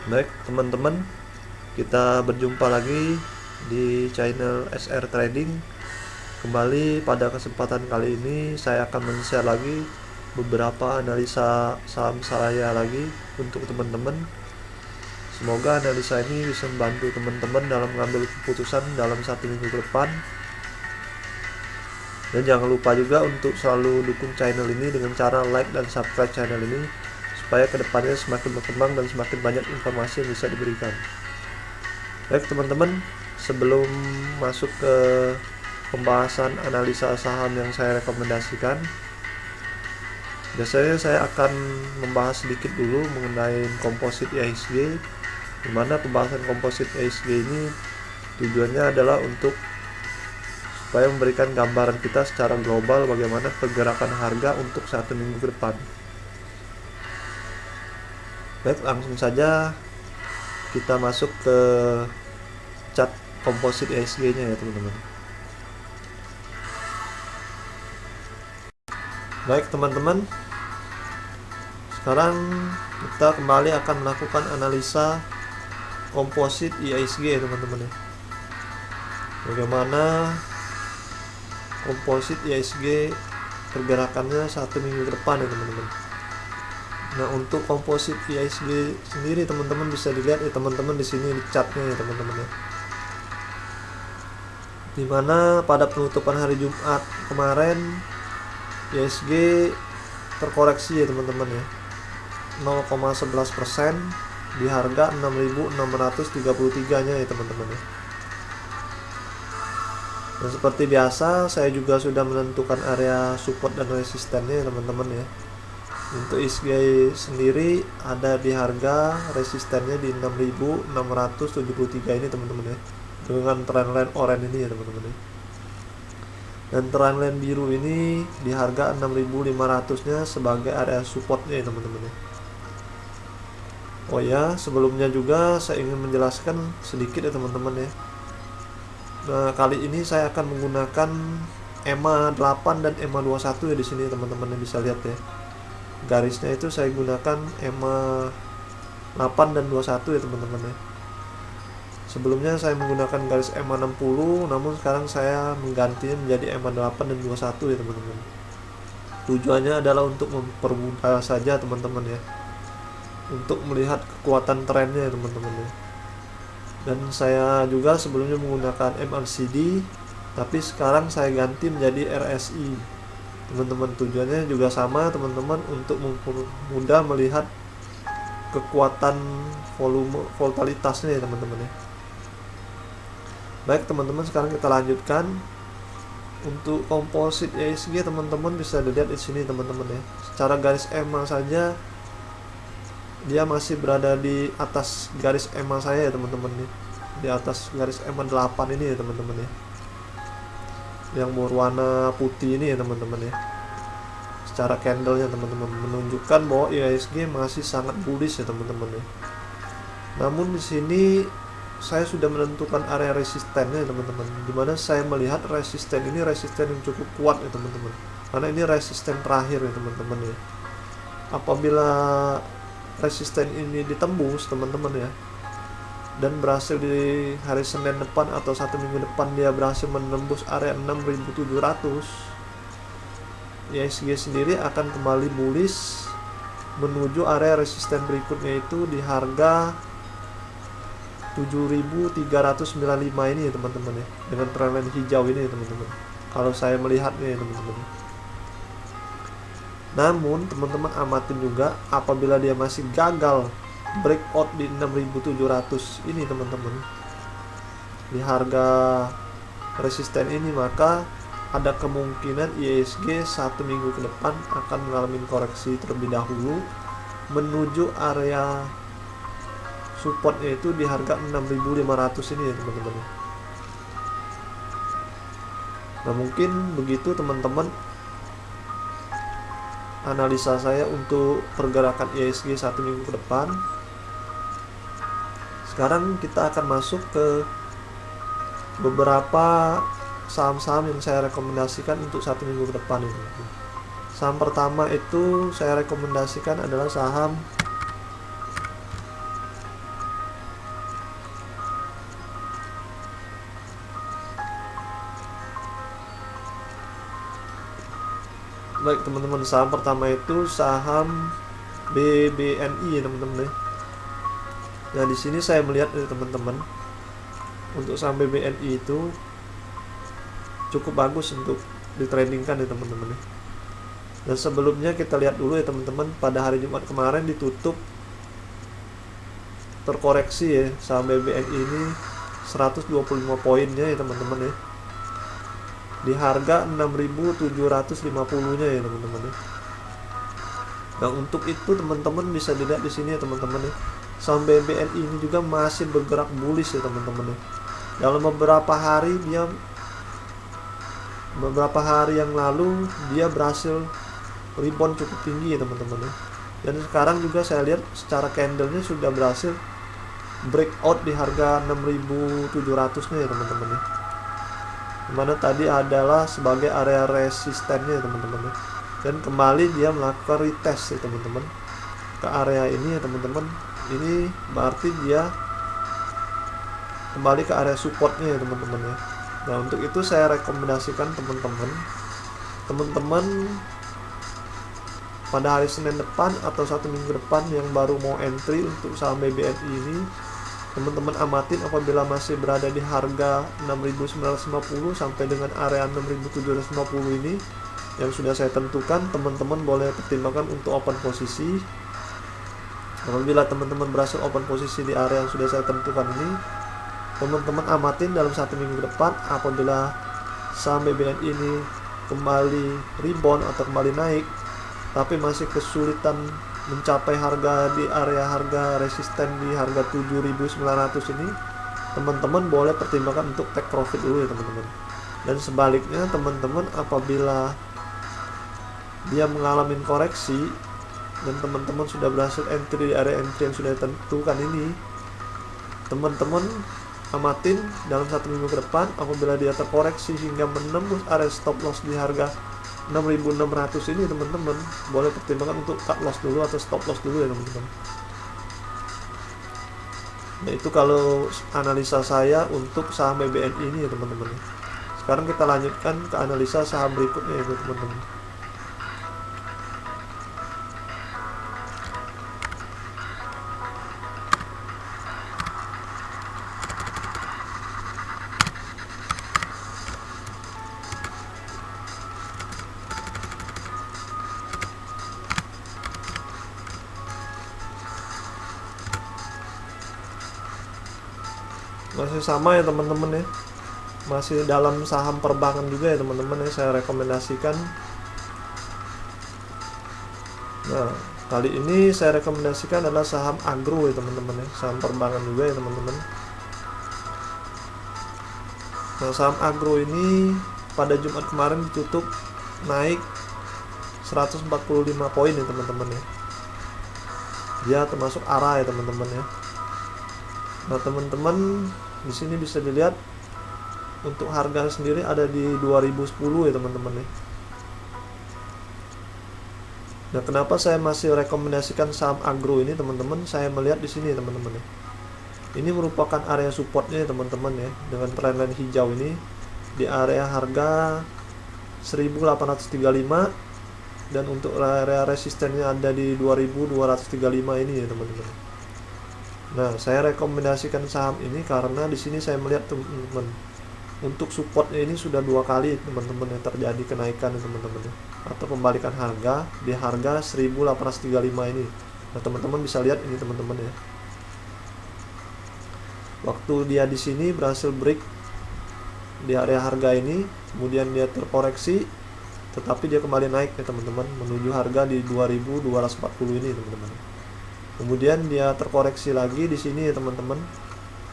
Baik teman-teman, kita berjumpa lagi di channel SR Trading. Kembali pada kesempatan kali ini saya akan men-share lagi beberapa analisa saham saya lagi untuk teman-teman. Semoga analisa ini bisa membantu teman-teman dalam mengambil keputusan dalam 1 minggu ke depan. Dan jangan lupa juga untuk selalu dukung channel ini dengan cara like dan subscribe channel ini, supaya kedepannya semakin berkembang dan semakin banyak informasi yang bisa diberikan. Baik teman-teman, sebelum masuk ke pembahasan analisa saham yang saya rekomendasikan, biasanya saya akan membahas sedikit dulu mengenai komposit IHSG, di mana pembahasan komposit IHSG ini tujuannya adalah untuk supaya memberikan gambaran kita secara global bagaimana pergerakan harga untuk 1 minggu ke depan. Baik, langsung saja kita masuk ke chart komposit IHSG nya ya teman-teman. Baik teman-teman, sekarang kita kembali akan melakukan analisa komposit IHSG ya teman-teman ya. Bagaimana komposit IHSG pergerakannya 1 minggu ke depan ya teman-teman. Nah, untuk komposit IHSG sendiri teman-teman bisa dilihat ya teman-teman di sini di chartnya ya teman-teman ya. Dimana pada penutupan hari Jumat kemarin IHSG terkoreksi ya teman-teman ya, 0,11% di harga 6.633 nya ya teman-teman ya. Dan seperti biasa saya juga sudah menentukan area support dan resistennya ya teman-teman ya. Untuk IHSG sendiri ada di harga resistennya di 6.673 ini teman-teman ya, dengan trendline oranye ini ya teman-teman ya. Dan trendline biru ini di harga 6.500 nya sebagai area supportnya ya teman-teman ya. Oh ya, sebelumnya juga saya ingin menjelaskan sedikit ya teman-teman ya. Nah, kali ini saya akan menggunakan EMA 8 dan EMA 21 ya di sini teman-teman yang bisa lihat ya. Garisnya itu saya gunakan EMA 8 dan 21 ya teman-teman ya. Sebelumnya saya menggunakan garis EMA 60, namun sekarang saya menggantinya menjadi EMA 8 dan 21 ya teman-teman. Tujuannya adalah untuk mempermudah saja teman-teman ya, untuk melihat kekuatan trennya ya teman-teman ya. Dan saya juga sebelumnya menggunakan MACD, tapi sekarang saya ganti menjadi RSI teman-teman. Tujuannya juga sama teman-teman, untuk mudah melihat kekuatan volume volatilitasnya ya teman-teman ya. Baik teman-teman, sekarang kita lanjutkan. Untuk komposit IHSG teman-teman bisa dilihat di sini teman-teman ya. Secara garis EMA saja dia masih berada di atas garis EMA saya ya teman-teman nih, di atas garis EMA 8 ini ya teman-teman ya, yang berwarna putih ini ya teman-teman ya. Secara candlenya teman-teman menunjukkan bahwa IHSG masih sangat bullish ya teman-teman ya. Namun di sini saya sudah menentukan area resistennya ya teman-teman, dimana saya melihat resisten ini resisten yang cukup kuat ya teman-teman, karena ini resisten terakhir ya teman-teman ya. Apabila resisten ini ditembus teman-teman ya, dan berhasil di hari Senin depan atau 1 minggu depan dia berhasil menembus area 6.700, IHSG sendiri akan kembali bullish menuju area resisten berikutnya, itu di harga 7.395 ini ya teman-teman ya, dengan trendline hijau ini ya teman-teman, kalau saya melihatnya ya teman-teman. Namun teman-teman amatin juga, apabila dia masih gagal breakout di 6.700 ini teman-teman, di harga resisten ini, maka ada kemungkinan IHSG 1 minggu ke depan akan mengalami koreksi terlebih dahulu menuju area support, yaitu di harga 6.500 ini ya teman-teman. Nah, mungkin begitu teman-teman analisa saya untuk pergerakan IHSG 1 minggu ke depan. Sekarang kita akan masuk ke beberapa saham-saham yang saya rekomendasikan untuk 1 minggu ke depan ini. Saham pertama itu saya rekomendasikan adalah saham Baik teman-teman, saham pertama itu saham BBNI ya teman-teman ya. Nah di sini saya melihat teman-teman, untuk saham BBNI itu cukup bagus untuk ditradingkan ya teman-teman ya. Dan sebelumnya kita lihat dulu ya teman-teman, pada hari Jumat kemarin ditutup terkoreksi ya saham BBNI ini 125 poinnya ya teman-teman ya, di harga 6.750 nya ya teman-teman ya. Nah untuk itu teman-teman bisa dilihat di sini ya teman-teman ya, saham BBNI ini juga masih bergerak bullish ya teman-teman ya. Dalam beberapa hari yang lalu dia berhasil rebound cukup tinggi ya teman-teman ya. Dan sekarang juga saya lihat secara candlenya sudah berhasil breakout di harga 6.700 nya ya teman-teman ya, dimana tadi adalah sebagai area resistennya ya teman-teman ya. Dan kembali dia melakukan retest ya teman-teman ke area ini ya teman-teman. Ini berarti dia kembali ke area supportnya ya teman-teman ya. Nah untuk itu saya rekomendasikan teman-teman pada hari Senin depan atau 1 minggu depan yang baru mau entry untuk saham BBNI ini, teman-teman amatin apabila masih berada di harga 6.950 sampai dengan area 6.750 ini yang sudah saya tentukan. Teman-teman boleh pertimbangkan untuk open posisi. Apabila teman-teman berhasil open posisi di area yang sudah saya tentukan ini, teman-teman amatin dalam 1 minggu depan apabila saham BBNI ini kembali rebound atau kembali naik tapi masih kesulitan mencapai harga di area harga resisten di harga 7.900 ini, teman-teman boleh pertimbangkan untuk take profit dulu ya teman-teman. Dan sebaliknya teman-teman apabila dia mengalami koreksi dan teman-teman sudah berhasil entry di area entry yang sudah ditentukan ini, teman-teman amatin dalam 1 minggu ke depan apabila dia terkoreksi hingga menembus area stop loss di harga 6.600 ini, teman-teman boleh pertimbangkan untuk cut loss dulu atau stop loss dulu ya teman-teman. Nah itu kalau analisa saya untuk saham BBNI ini ya teman-teman. Sekarang kita lanjutkan ke analisa saham berikutnya ya teman-teman. Masih sama ya teman-teman ya, masih dalam saham perbankan juga ya teman-teman ya, saya rekomendasikan. Nah kali ini saya rekomendasikan adalah saham agro ya teman-teman ya, saham perbankan juga ya teman-teman. Nah saham agro ini pada Jumat kemarin ditutup naik 145 poin ya teman-teman ya, dia termasuk arah ya teman-teman ya. Nah teman-teman di sini bisa dilihat untuk harga sendiri ada di 2010 ya teman-teman ya. Nah kenapa saya masih rekomendasikan saham agro ini teman-teman? Saya melihat di sini teman-teman ya, ini merupakan area supportnya ya teman-teman ya, dengan trendline hijau ini di area harga 1835, dan untuk area resistennya ada di 2235 ini ya teman-teman. Nah, saya rekomendasikan saham ini karena di sini saya melihat teman-teman untuk supportnya ini sudah 2 kali teman-teman yang terjadi kenaikan teman-teman atau pembalikan harga di harga 1835 ini. Nah, teman-teman bisa lihat ini teman-teman ya. Waktu dia di sini berhasil break di area harga ini, kemudian dia terkoreksi tetapi dia kembali naik ya teman-teman menuju harga di 2240 ini teman-teman. Kemudian dia terkoreksi lagi di sini ya teman-teman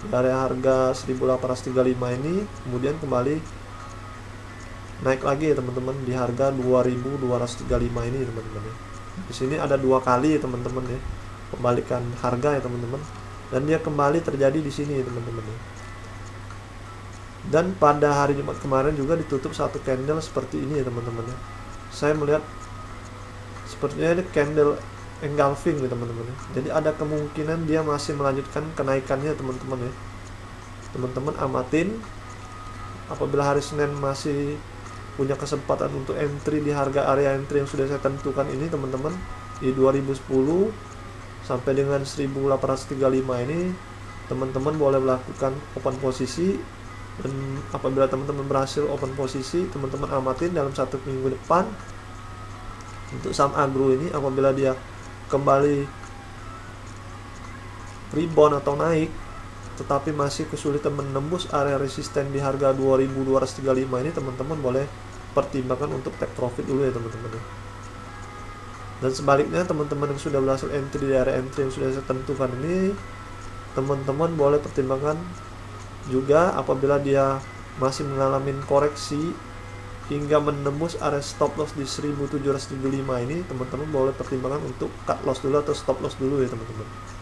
di area harga 1835 ini, kemudian kembali naik lagi ya teman-teman di harga 2235 ini teman-teman ya. Di sini ada 2 kali ya teman-teman ya pembalikan harga ya teman-teman, dan dia kembali terjadi di sini ya teman-teman ya. Dan pada hari Jumat kemarin juga ditutup satu candle seperti ini ya teman-teman ya. Saya melihat sepertinya ini candle engulfing ya teman-teman ya. Jadi ada kemungkinan dia masih melanjutkan kenaikannya teman-teman ya. Teman-teman amatin apabila hari Senin masih punya kesempatan untuk entry di harga area entry yang sudah saya tentukan ini teman-teman, di 2010 sampai dengan 1835 ini teman-teman boleh melakukan open posisi. Dan apabila teman-teman berhasil open posisi, teman-teman amatin dalam 1 minggu depan untuk saham agro ini. Apabila dia kembali rebound atau naik tetapi masih kesulitan menembus area resisten di harga 2235 ini, teman-teman boleh pertimbangkan untuk take profit dulu ya teman-teman. Dan sebaliknya, teman-teman yang sudah berhasil entry di area entry yang sudah saya tentukan ini, teman-teman boleh pertimbangkan juga apabila dia masih mengalami koreksi hingga menembus area stop loss di 1775 ini, teman-teman boleh pertimbangkan untuk cut loss dulu atau stop loss dulu ya teman-teman.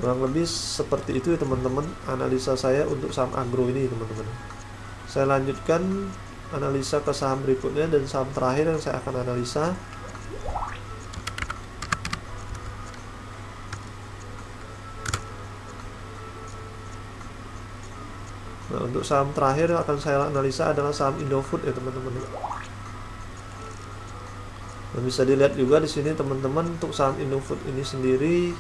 Kurang lebih seperti itu ya teman-teman analisa saya untuk saham agro ini teman-teman. Saya lanjutkan analisa ke saham berikutnya dan saham terakhir yang saya akan analisa. Nah, untuk saham terakhir yang akan saya analisa adalah saham Indofood ya teman-teman. Nah, bisa dilihat juga di sini teman-teman, untuk saham Indofood ini sendiri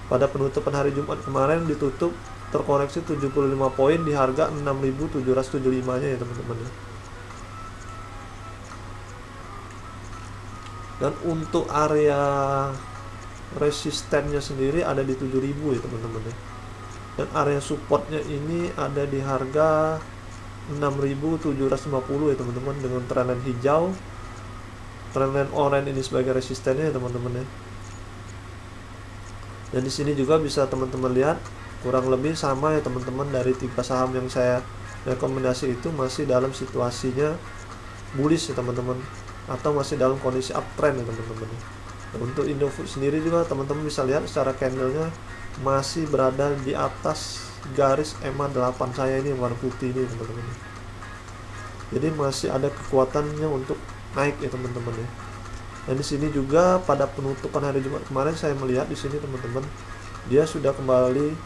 pada penutupan hari Jumat kemarin ditutup terkoreksi 75 poin di harga 6.775-nya ya teman-teman. Dan untuk area resistennya sendiri ada di 7.000 ya teman-teman ya. Dan area supportnya ini ada di harga 6.750 ya teman-teman, dengan trendline hijau, trendline oranye ini sebagai resistennya ya teman-teman ya. Dan di sini juga bisa teman-teman lihat kurang lebih sama ya teman-teman, dari 3 saham yang saya rekomendasi itu masih dalam situasinya bullish ya teman-teman, atau masih dalam kondisi uptrend ya teman-teman. Nah, untuk Indofood sendiri juga teman-teman bisa lihat secara candlenya masih berada di atas garis EMA 8 saya ini yang warna putih ini teman-teman. Jadi masih ada kekuatannya untuk naik ya teman-teman ya. Dan di sini juga pada penutupan hari Jumat kemarin saya melihat di sini teman-teman, dia sudah kembali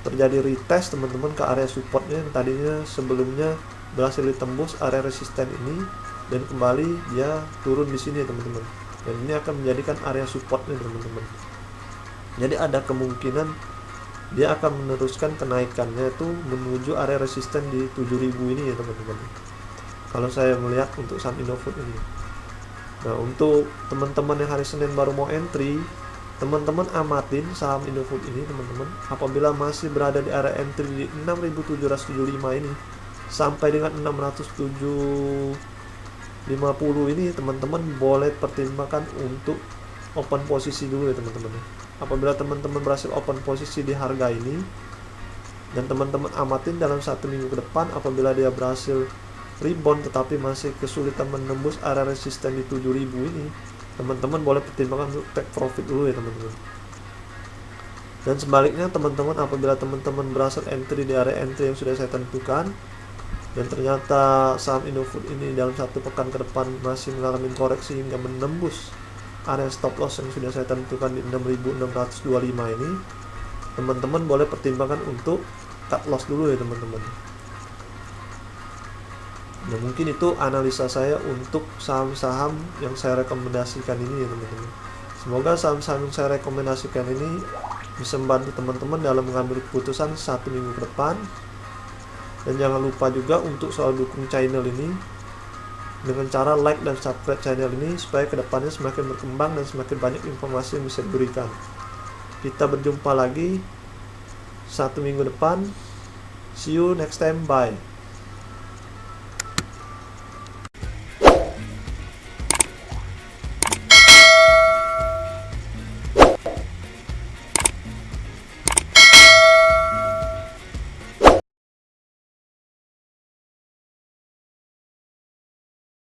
terjadi retest teman-teman ke area supportnya yang tadinya sebelumnya berhasil ditembus area resisten ini, dan kembali dia turun di sini ya teman-teman. Dan ini akan menjadikan area supportnya teman-teman. Jadi ada kemungkinan dia akan meneruskan kenaikannya itu menuju area resisten di 7.000 ini ya teman-teman, kalau saya melihat untuk saham Indofood ini. Nah, untuk teman-teman yang hari Senin baru mau entry, teman-teman amatin saham Indofood ini teman-teman. Apabila masih berada di area entry di 6.775 ini sampai dengan 607.50 ini, teman-teman boleh pertimbangkan untuk open posisi dulu ya teman-teman. Apabila teman-teman berhasil open posisi di harga ini dan teman-teman amatin dalam 1 minggu ke depan, apabila dia berhasil rebound tetapi masih kesulitan menembus area resisten di 7.000 ini, teman-teman boleh pertimbangkan untuk take profit dulu ya teman-teman. Dan sebaliknya teman-teman, apabila teman-teman berhasil entry di area entry yang sudah saya tentukan dan ternyata saham Indofood ini dalam 1 pekan ke depan masih mengalami koreksi hingga menembus area stop loss yang sudah saya tentukan di 6.625 ini, teman-teman boleh pertimbangkan untuk cut loss dulu ya teman-teman. Nah, mungkin itu analisa saya untuk saham-saham yang saya rekomendasikan ini ya teman-teman. Semoga saham-saham yang saya rekomendasikan ini bisa membantu teman-teman dalam mengambil keputusan 1 minggu ke depan. Dan jangan lupa juga untuk selalu dukung channel ini dengan cara like dan subscribe channel ini, supaya kedepannya semakin berkembang dan semakin banyak informasi yang bisa diberikan. Kita berjumpa lagi 1 minggu depan. See you next time, bye.